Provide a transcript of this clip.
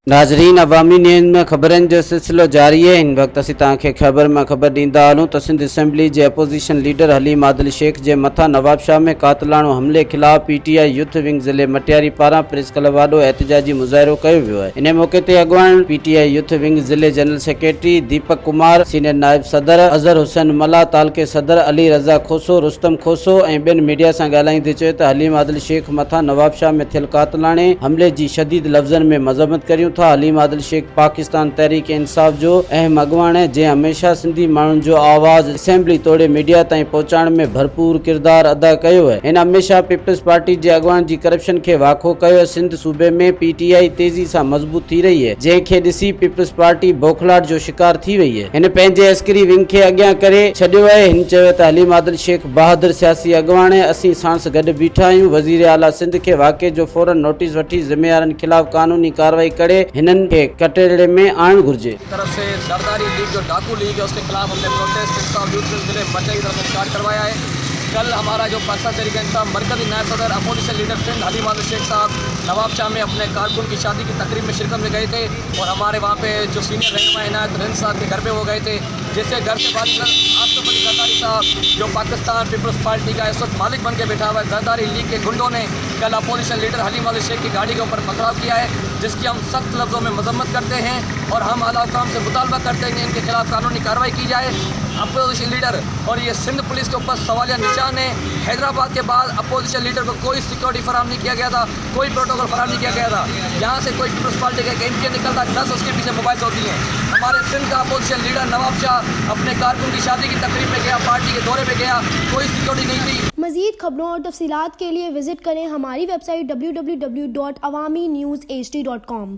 नाज़रीन, अवामी न्यूज़ में ख़बरनि जो सिलसिलो जारी है। इन वक्त असीं तव्हांखे ख़बर में ख़बर ॾींदा हलूं त सिंध असेंबली जे अपोज़िशन लीडर हलीम आदिल शेख जे मथां नवाबशाह में क़ातिलाणो हमले ख़िलाफ़ पीटीआई यूथ विंग ज़िले मटियारी पारां प्रेस क्लब वाॾो एहतिजाजी मुज़ाहिरो कयो वियो आहे। इन मौक़े ते अॻवान पीटीआई यूथ विंग ज़िले general secretary Deepak Kumar, senior नायब सदर अज़हर हुसैन मला, तालके सदर अली रज़ा खोसो, रुस्तम खोसो ऐं ॿियनि मीडिया सां ॻाल्हाईंदे चयो त हलीम आदिल शेख मथां नवाबशाह में थियल क़ातिलाणे हमले जी शदीद लफ़्ज़नि में मज़म्मत करियूं था। हलीम आदिल शेख पाकिस्तान तहरीक इंसाफ जो अहम अॻवान है, जंहिं हमेशह सिंधी माण्हुनि जो आवाज़ असेंबली तोड़े मीडिया ताईं पहुचाइण में भरपूर किरदार अदा कयो है। हिन हमेशह पीपल्स पार्टी जे अॻवान जी करप्शन खे वाखो कयो। सिंध सूबे में पीटीआई तेज़ी सां मज़बूत थी रही है, जंहिंखे ॾिसी पीपल्स पार्टी बौखलाहट जो शिकार थी वई है। हिन पंहिंजे अस्करी विंग खे अॻियां करे छॾियो आहे। हिन चयो त हलीम आदिल शेख बहादुर सियासी अॻवान है, असीं साणुसि गॾु बीठा आहियूं। वज़ीर आला सिंध खे वाक़े जो फौरन नोटिस वठी ज़िम्मेवारनि ख़िलाफ़ कानूनी कार्रवाई करे हिननि खे कटड़े में आणणु घुर्जे। तरफ से सरदारी लीग जो डाकू लीग है उसके खिलाफ हमने प्रोटेस्ट जिले मचे की तरफ स्टार्ट करवाया है। कल हमारा जो पाकिस्तान तहरीक इंसाफ मरकजी नायब सदर अपोजिशन लीडर सिंध हलीम आदिल शेख साहब नवाबशाह में अपने कारकुन की शादी की तकरीब में शिरकत में गए थे और हमारे वहाँ पे जो सीनियर रहनुमा इनायत रंज साहब के घर पे वो गए थे, जिससे घर से बात आसफ अली जरदारी साहब जो पाकिस्तान पीपल्स पार्टी का इस वक्त मालिक बन के बैठा हुआ है, जरदारी लीग के गुंडों ने कल अपोजिशन लीडर हलीम आदिल शेख की गाड़ी के ऊपर पथराव किया है, जिसकी हम सख्त लफ्ज़ों में मजम्मत करते हैं और हम आला हुकाम से मुतालबा करते हैं कि इनके खिलाफ कानूनी कार्रवाई की जाए। अपोजिशन लीडर और ये सिंध पुलिस के ऊपर सवालिया निशान है। हैदराबाद के बाद अपोजिशन लीडर को कोई सिक्योरिटी फराहम नहीं किया गया था, कोई प्रोटोकॉल फराहम नहीं किया गया था। यहाँ से कोई पीपल्स पार्टी का एमपी निकलता 10 उसके पीछे मोबाइल होती हैं। हमारे सिंध का अपोजिशन लीडर नवाबशाह अपने कारकुन की शादी की तकरीब में गया, पार्टी के दौरे में गया, कोई सिक्योरिटी नहीं थी। मज़ीद खबरों और तफसीलात के लिए विजिट करें हमारी वेबसाइट www.awamiNewsHD.com।